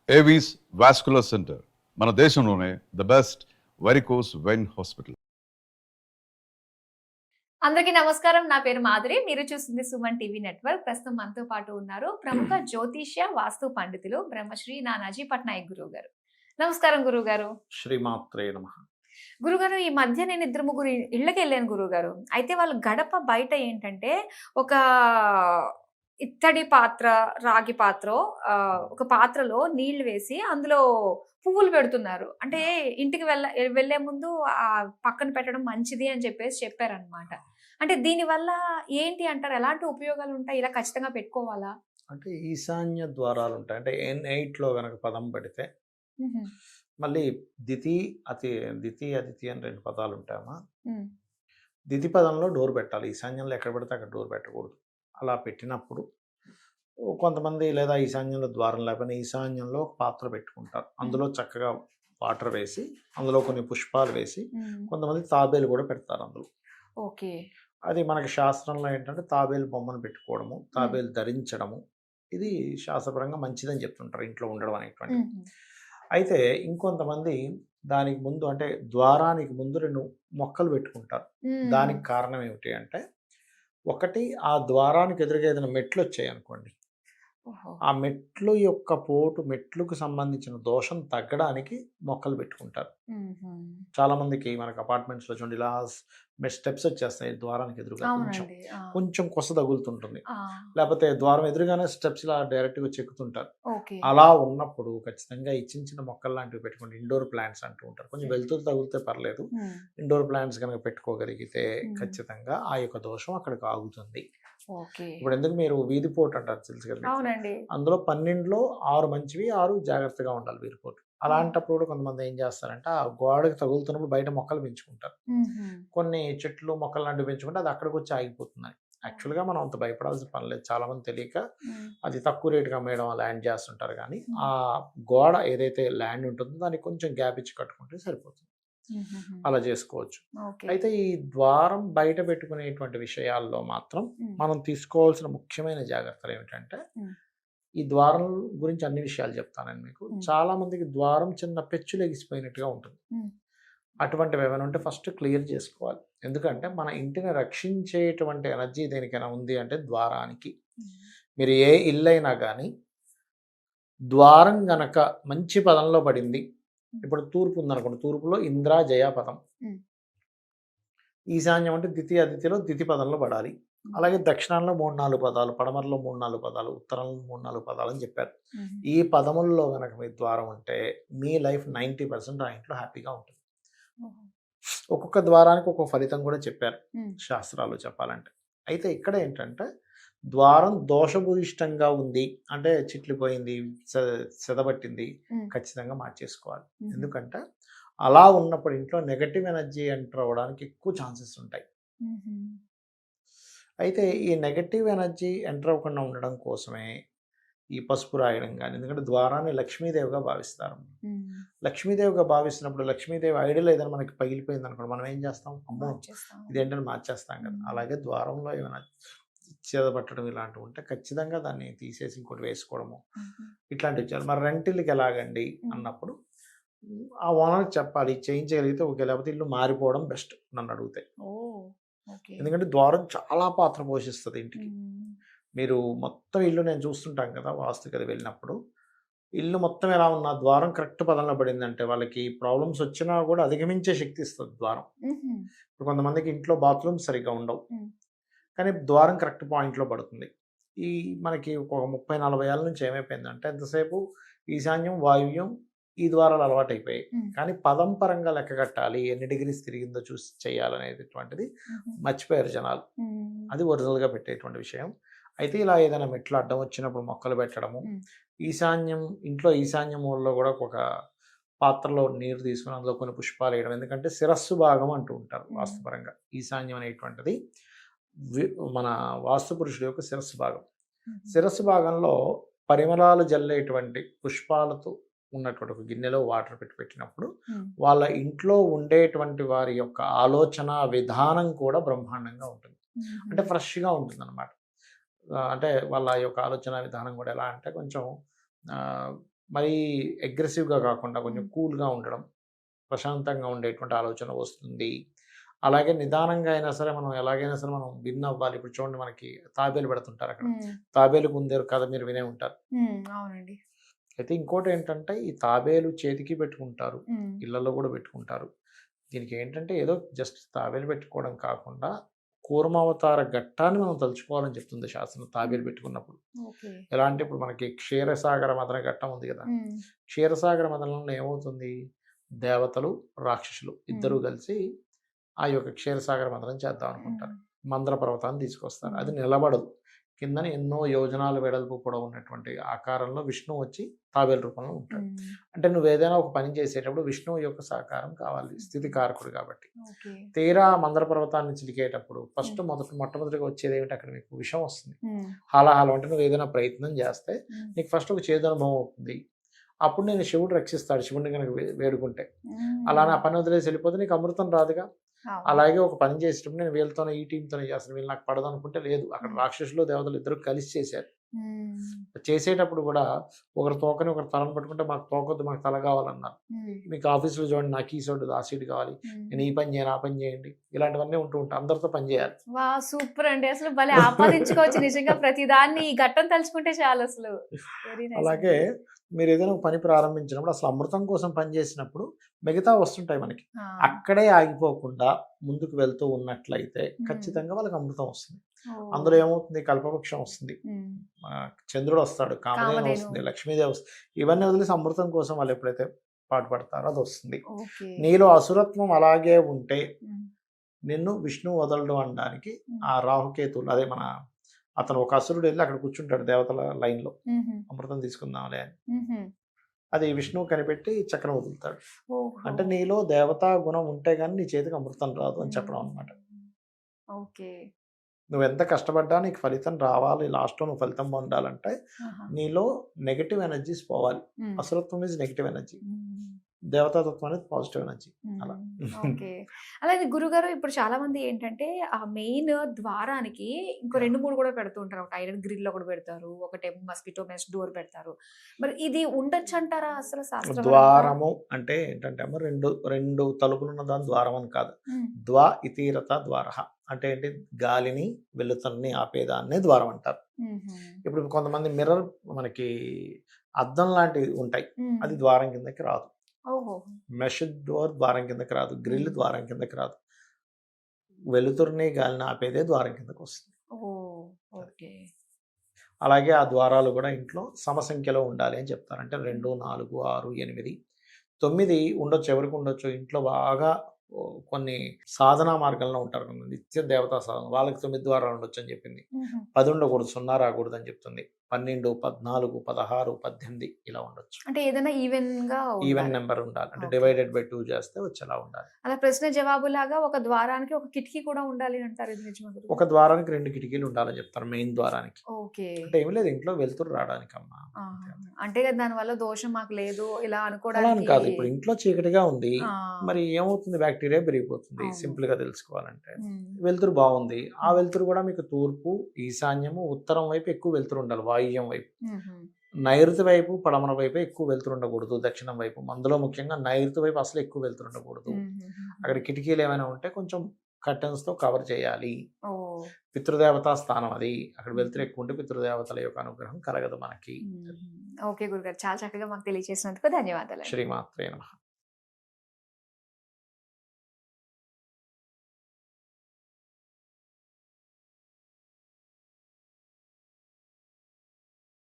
Avis vascular centre మన దేశంలోనే the best varicose vein hospital. అందరికీ నమస్కారం. నా పేరు మాధురి. మీరు చూస్తుంది సుమన్ టీవీ నెట్వర్క్. ప్రస్తుతం మనతో పాటు ఉన్నారు ప్రముఖ జ్యోతిష్య వాస్తు పండితులు బ్రహ్మశ్రీ నానాజీ పట్నాయక్ గురువు గారు. నమస్కారం గురువు గారు. శ్రీమాత్రే నమః. గురుగారు, ఈ మధ్య నేను ఇద్దరు ముగ్గురు ఇళ్ళకి వెళ్ళాను గురుగారు. అయితే వాళ్ళు గడప బయట ఏంటంటే ఒక ఇత్తడి పాత్ర, రాగి పాత్ర, ఒక పాత్రలో నీళ్లు వేసి అందులో పువ్వులు పెడుతున్నారు. అంటే ఇంటికి వెళ్ళే ముందు పక్కన పెట్టడం మంచిది అని చెప్పారనమాట. అంటే దీని వల్ల ఏంటి అంటారు? ఎలాంటి ఉపయోగాలు ఉంటాయి? ఇలా ఖచ్చితంగా పెట్టుకోవాలా? అంటే ఈశాన్య ద్వారాలు ఉంటాయి. అంటే N8లో గనక పదం పెడితే మళ్ళీ దితి అదితి అని 2 పదాలు ఉంటాయమ్మా. దితి పదంలో డోర్ పెట్టాలి. ఈశాన్యంలో ఎక్కడ పెడితే అక్కడ డోర్ పెట్టకూడదు. అలా పెట్టినప్పుడు కొంతమంది లేదా ఈశాన్యంలో ద్వారం లేకపోయినా ఈశాన్యంలో ఒక పాత్ర పెట్టుకుంటారు. అందులో చక్కగా వాటర్ వేసి అందులో కొన్ని పుష్పాలు వేసి కొంతమంది తాబేలు కూడా పెడతారు అందులో. ఓకే. అది మనకి శాస్త్రంలో ఏంటంటే తాబేలు బొమ్మను పెట్టుకోవడము, తాబేలు ధరించడము, ఇది శాస్త్రపరంగా మంచిదని చెప్తుంటారు ఇంట్లో ఉండడం అనేటువంటి. అయితే ఇంకొంతమంది దానికి ముందు అంటే ద్వారానికి ముందు 2 మొక్కలు పెట్టుకుంటారు. దానికి కారణం ఏమిటి అంటే, ఒకటి ఆ ద్వారానికి ఎదురుగా ఏదైనా మెట్లు వచ్చాయి అనుకోండి, ఆ మెట్లు యొక్క మెట్లుకు సంబంధించిన దోషం తగ్గడానికి మొక్కలు పెట్టుకుంటారు. చాలా మందికి మనకు అపార్ట్మెంట్స్ లో చూడండి ఇలా స్టెప్స్ వచ్చేస్తాయి ద్వారానికి ఎదురుగా, కొంచెం కొస తగులుతుంటుంది. లేకపోతే ద్వారం ఎదురుగానే స్టెప్స్ ఇలా డైరెక్ట్ గా చెక్కుతుంటారు. అలా ఉన్నప్పుడు ఖచ్చితంగా ఈ చిన్న చిన్న మొక్కలు లాంటివి పెట్టుకోండి. ఇండోర్ ప్లాంట్స్ అంటూ ఉంటారు. కొంచెం వెలుతురు తగిలితే పర్లేదు, ఇండోర్ ప్లాంట్స్ కనుక పెట్టుకోగలిగితే ఖచ్చితంగా ఆ యొక్క దోషం అక్కడికి ఆగుతుంది. ఇప్పుడు ఎందుకు మీరు వీధి పోటు అంటారు తెలుసు కదా, అందులో 12లో 6 మంచివి, 6 జాగ్రత్తగా ఉండాలి వీధి పోటు. అలాంటప్పుడు కూడా కొంతమంది ఏం చేస్తారంటే ఆ గోడకి తగులుతున్నప్పుడు బయట మొక్కలు పెంచుకుంటారు. కొన్ని చెట్లు మొక్కలు లాంటివి పెంచుకుంటే అది అక్కడికి వచ్చి ఆగిపోతున్నాయి. యాక్చువల్గా మనం అంత భయపడాల్సిన పని లేదు. చాలా మంది తెలియక అది తక్కువ రేటుగా అమ్మేయడం ల్యాండ్ చేస్తుంటారు. కానీ ఆ గోడ ఏదైతే ల్యాండ్ ఉంటుందో దానికి కొంచెం గ్యాప్ ఇచ్చి కట్టుకుంటే సరిపోతుంది. అలా చేసుకోవచ్చు. అయితే ఈ ద్వారం బయట పెట్టుకునేటువంటి విషయాల్లో మాత్రం మనం తీసుకోవాల్సిన ముఖ్యమైన జాగ్రత్తలు ఏమిటంటే, ఈ ద్వారం గురించి అన్ని విషయాలు చెప్తానండి మీకు. చాలా మందికి ద్వారం చిన్న పెచ్చులు ఎగిసిపోయినట్టుగా ఉంటుంది. అటువంటివి ఏమైనా ఉంటే ఫస్ట్ క్లియర్ చేసుకోవాలి. ఎందుకంటే మన ఇంటిని రక్షించేటువంటి ఎనర్జీ దేనికైనా ఉంది అంటే ద్వారానికి. మీరు ఏ ఇల్లు అయినా కానీ ద్వారం గనక మంచి పదంలో పడింది, ఇప్పుడు తూర్పు ఉందనుకోండి, తూర్పులో ఇంద్ర జయ పదం, ఈశాన్యం అంటే ద్వితీయ అదితిలో ద్వితి పదంలో పడాలి. అలాగే దక్షిణాల్లో 3-4 పదాలు, పడమరలో 3-4 పదాలు, ఉత్తరంలో 3-4 పదాలు అని చెప్పారు. ఈ పదముల్లో కనుక మీ ద్వారం ఉంటే మీ లైఫ్ 90% ఆ ఇంట్లో హ్యాపీగా ఉంటుంది. ఒక్కొక్క ద్వారానికి ఒక్కొక్క ఫలితం కూడా చెప్పారు శాస్త్రాలు చెప్పాలంటే. అయితే ఇక్కడ ఏంటంటే, ద్వారం దోషభూయిష్టంగా ఉంది అంటే చిట్లిపోయింది, సెదబట్టింది, ఖచ్చితంగా మార్చేసుకోవాలి. ఎందుకంటే అలా ఉన్నప్పుడు ఇంట్లో నెగటివ్ ఎనర్జీ ఎంటర్ అవ్వడానికి ఎక్కువ ఛాన్సెస్ ఉంటాయి. అయితే ఈ నెగటివ్ ఎనర్జీ ఎంటర్ అవ్వకుండా ఉండడం కోసమే ఈ పసుపు రాయడం కానీ, ఎందుకంటే ద్వారాన్ని లక్ష్మీదేవిగా భావిస్తారు. లక్ష్మీదేవిగా భావిస్తున్నప్పుడు లక్ష్మీదేవి ఐడియల్ ఏదైనా మనకి పగిలిపోయింది అనుకోండి, మనం ఏం చేస్తాం, అమ్మో ఇదేంటని మార్చేస్తాం కదా. అలాగే ద్వారంలో ఏమైనా చేదపట్టడం ఇలాంటివి ఉంటే ఖచ్చితంగా దాన్ని తీసేసి ఇంకోటి వేసుకోవడము ఇట్లాంటివి చేయాలి. మరి రెంటిల్కి ఎలాగండి అన్నప్పుడు ఆ ఓనర్కి చెప్పాలి, చేయించగలిగితే ఓకే, లేకపోతే ఇల్లు మారిపోవడం బెస్ట్ నన్ను అడిగితే. ఎందుకంటే ద్వారం చాలా పాత్ర పోషిస్తుంది ఇంటికి. మీరు మొత్తం ఇల్లు నేను చూస్తుంటాం కదా వాస్తుకి వెళ్ళినప్పుడు, ఇల్లు మొత్తం ఎలా ఉన్నా ద్వారం కరెక్ట్ పదంలో పడిందంటే వాళ్ళకి ప్రాబ్లమ్స్ వచ్చినా కూడా అధిగమించే శక్తి ఇస్తుంది ద్వారం. ఇప్పుడు కొంతమందికి ఇంట్లో బాత్రూమ్స్ సరిగ్గా ఉండవు, కానీ ద్వారం కరెక్ట్ పాయింట్లో పడుతుంది. ఈ మనకి ఒక 30-40 ఏళ్ళ నుంచి ఏమైపోయిందంటే, ఎంతసేపు ఈశాన్యం వాయువ్యం ఈ ద్వారాలు అలవాటు అయిపోయాయి. కానీ పదం పరంగా లెక్క కట్టాలి, ఎన్ని డిగ్రీస్ తిరిగిందో చూసి చేయాలనేటువంటిది మర్చిపోయారు జనాలు. అది ఒరిజినల్గా పెట్టేటువంటి విషయం. అయితే ఇలా ఏదైనా మెట్లు అడ్డం వచ్చినప్పుడు మొక్కలు పెట్టడము, ఇంట్లో ఈశాన్యం మూలలో కూడా ఒక పాత్రలో నీరు తీసుకుని అందులో కొన్ని పుష్పాలు వేయడం. ఎందుకంటే శిరస్సు భాగం అంటూ ఉంటారు వాస్తుపరంగా. ఈశాన్యం అనేటువంటిది మన వాస్తు పురుషుడు యొక్క శిరస్సు భాగం. శిరస్సు భాగంలో పరిమళాలు జల్లేటువంటి పుష్పాలతో ఉన్నటువంటి ఒక గిన్నెలో వాటర్ పెట్టినప్పుడు వాళ్ళ ఇంట్లో ఉండేటువంటి వారి యొక్క ఆలోచన విధానం కూడా బ్రహ్మాండంగా ఉంటుంది. అంటే ఫ్రెష్గా ఉంటుంది అన్నమాట. అంటే వాళ్ళ యొక్క ఆలోచన విధానం కూడా ఎలా అంటే కొంచెం మరీ అగ్రెసివ్గా కాకుండా కొంచెం కూల్గా ఉండడం, ప్రశాంతంగా ఉండేటువంటి ఆలోచన వస్తుంది. అలాగే నిదానంగా అయినా సరే మనం ఎలాగైనా సరే మనం విన్ అవ్వాలి. ఇప్పుడు చూడండి మనకి తాబేలు పెడుతుంటారు అక్కడ. తాబేలు కుందేలు కథ మీరు వినే ఉంటారు. అవునండి. అయితే ఇంకోటి ఏంటంటే ఈ తాబేలు చేతికి పెట్టుకుంటారు, ఇళ్లలో కూడా పెట్టుకుంటారు. దీనికి ఏంటంటే ఏదో జస్ట్ తాబేలు పెట్టుకోవడం కాకుండా కూర్మావతార ఘట్టాన్ని మనం తలుచుకోవాలని చెప్తుంది శాస్త్రం తాబేలు పెట్టుకున్నప్పుడు. ఎలా అంటే ఇప్పుడు మనకి క్షీరసాగర మదన ఘట్టం ఉంది కదా. క్షీరసాగర మదనంలో ఏమవుతుంది, దేవతలు రాక్షసులు ఇద్దరూ కలిసి ఆ యొక్క క్షీరసాగర మదనం చేద్దాం అనుకుంటారు. మందర పర్వతాన్ని తీసుకొస్తారు. అది నిలబడదు. కిందని ఎన్నో యోజనాలు వెడల్పు పొడవు ఉన్నటువంటి ఆకారంలో విష్ణువు వచ్చి తాబేలు రూపంలో ఉంటాడు. అంటే నువ్వు ఏదైనా ఒక పని చేసేటప్పుడు విష్ణువు యొక్క సహకారం కావాలి, స్థితి కారకుడు కాబట్టి. తీరా మందర పర్వతాన్ని చిలికేటప్పుడు ఫస్ట్ మొట్టమొదటిగా వచ్చేది ఏమిటి, అక్కడ నీకు విషం వస్తుంది. హాలాహలం అంటే నువ్వు ఏదైనా ప్రయత్నం చేస్తే నీకు ఫస్ట్ ఒక చేదు అనుభవం అవుతుంది. అప్పుడు నేను శివుడు రక్షిస్తాడు, శివుడిని కనుక వేడుకుంటే. అలానే ఆ పని వదిలేసి వెళ్ళిపోతే నీకు అమృతం రాదుగా. అలాగే ఒక పని చేసేటప్పుడు నేను వీళ్ళతోనే ఈ టీంతోనే చేస్తాను, వీళ్ళు నాకు పడదు అనుకుంటే లేదు. అక్కడ రాక్షసులు దేవతలు ఇద్దరు కలిసి చేశారు. చేసేటప్పుడు కూడా ఒకరి తోకని ఒకరి తలను పట్టుకుంటే మాకు తోకొద్దు, మాకు తల కావాలన్నారు. మీకు ఆఫీసులో చూడండి, నాకు ఈ సోటు ఆ సీట్ కావాలి, నేను ఈ పని చేయను ఆ పని చేయండి, ఇలాంటివన్నీ ఉంటూ ఉంటాయి. అందరితో పని చేయాలి. వా సూపర్ అండి, అసలు భలే ఆపాదించుకోవచ్చు నిజంగా. ప్రతి దాన్ని ఈ ఘట్టం తలుచుకుంటే చాలు అసలు. అలాగే మీరు ఏదైనా పని ప్రారంభించినప్పుడు అసలు అమృతం కోసం పని చేసినప్పుడు మిగతా వస్తుంటాయి మనకి. అక్కడే ఆగిపోకుండా ముందుకు వెళ్తూ ఉన్నట్లయితే ఖచ్చితంగా వాళ్ళకి అమృతం వస్తుంది. అందులో ఏమవుతుంది, కల్పవృక్షం వస్తుంది, చంద్రుడు వస్తాడు, కామధేను వస్తుంది, లక్ష్మీదేవి వస్తుంది. ఇవన్నీ వదిలేసి అమృతం కోసం వాళ్ళు ఎప్పుడైతే పాటుపడతారో అది వస్తుంది. నీలో అసురత్వం అలాగే ఉంటే నిన్ను విష్ణువు వదలడు అనడానికి ఆ రాహుకేతువులు, అదే మన అతను ఒక అసురుడు వెళ్ళి అక్కడ కూర్చుంటాడు దేవతల లైన్లో, అమృతం తీసుకుందాంలే అని. అది విష్ణువు కనిపెట్టి చక్రం వదులుతాడు. అంటే నీలో దేవతా గుణం ఉంటే కానీ నీ చేతికి అమృతం రాదు అని చెప్పడం అనమాట. నువ్వు ఎంత కష్టపడ్డా నీకు ఫలితం రావాలి, లాస్ట్లో నువ్వు ఫలితం పొందాలంటే నీలో నెగటివ్ ఎనర్జీస్ పోవాలి. అసురత్వం ఈజ్ నెగటివ్ ఎనర్జీ, దేవతాతత్వం అనేది పాజిటివ్ ఎనర్జీ. అలా అలాగే గురుగారు, ఇప్పుడు చాలా మంది ఏంటంటే ఆ మెయిన్ ద్వారానికి ఇంకో 2-3 కూడా పెడుతూ ఉంటారు. ఒకటి ఐరన్ గ్రిల్ ఒకటి పెడతారు, ఒకటేమో మస్కిటో మెష్ డోర్ పెడతారు. మరి ఇది ఉండొచ్చు అంటారా అసలు శాస్త్రం? ద్వారము అంటే ఏంటంటే రెండు తలుపులు ఉన్న దాని ద్వారం అని కాదు. ద్వా ఇతీరత ద్వార అంటే ఏంటి, గాలిని వెలుతురుని ఆపేదాన్ని ద్వారం అంటారు. ఇప్పుడు కొంతమంది మిర్రర్ మనకి అద్దం లాంటివి ఉంటాయి, అది ద్వారం కిందకి రాదు. మెష్ డోర్ ద్వారం కిందకి రాదు, గ్రిల్ ద్వారం కిందకి రాదు. వెలుతురుని గాలిని ఆపేదే ద్వారం కిందకి వస్తుంది. అలాగే ఆ ద్వారాలు కూడా ఇంట్లో సమసంఖ్యలో ఉండాలి అని చెప్తారు. అంటే 2, 4, 6, 8, 9 ఉండొచ్చు. ఎవరికి ఉండొచ్చు, ఇంట్లో బాగా కొన్ని సాధనా మార్గంలో ఉంటారు, నిత్య దేవతా సాధన, వాళ్ళకి 9 ద్వారాలు ఉండొచ్చు అని చెప్పింది. 10 ఉండకూడదు, 0 రాకూడదు అని చెప్తుంది. 12, 14, 16, 18 ఇలా ఉండొచ్చు. అంటే ఏదైనా ఈవెన్ నెంబర్ ఉండాలి. అంటే డివైడెడ్ బై 2 చేస్తే వచ్చేలా ఉండాలి. అలా ప్రశ్న జవాబు లాగా ఒక ద్వారానికి ఒక కిటికీ కూడా ఉండాలి అంటారు. ఒక ద్వారానికి 2 కిటికీలు ఉండాలని చెప్తారు మెయిన్ ద్వారానికి. అంటే ఏమి లేదు, ఇంట్లో వెలుతురు రావడానికి అమ్మా. అంటే దాని వల్ల దోషం మాకు లేదు ఇలా అనుకోవడానికి కాదు. ఇప్పుడు ఇంట్లో చీకటిగా ఉంది, మరి ఏమవుతుంది, బ్యాక్టీరియా పెరిగిపోతుంది. సింపుల్ గా తెలుసుకోవాలంటే వెలుతురు బాగుంది, ఆ వెలుతురు కూడా మీకు తూర్పు, ఈశాన్యము, ఉత్తరం వైపు ఎక్కువ వెలుతురు ఉండాలి, వాయువ్యం వైపు. నైరుతి వైపు, పడమర వైపు ఎక్కువ వెలుతురు ఉండకూడదు, దక్షిణం వైపు. అందులో ముఖ్యంగా నైరుతి వైపు అసలు ఎక్కువ వెలుతురు ఉండకూడదు. అక్కడ కిటికీలు ఏమైనా ఉంటే కొంచెం కర్టన్స్ తో కవర్ చేయాలి. పితృదేవతా స్థానం అది, అక్కడ వెలుతురు ఎక్కువ ఉంటే పితృదేవతల యొక్క అనుగ్రహం కలగదు మనకి. ఓకే గురుగారు, చాలా చక్కగా మాకు తెలియజేసినందుకు ధన్యవాదాలు. శ్రీమాత్రే నమః.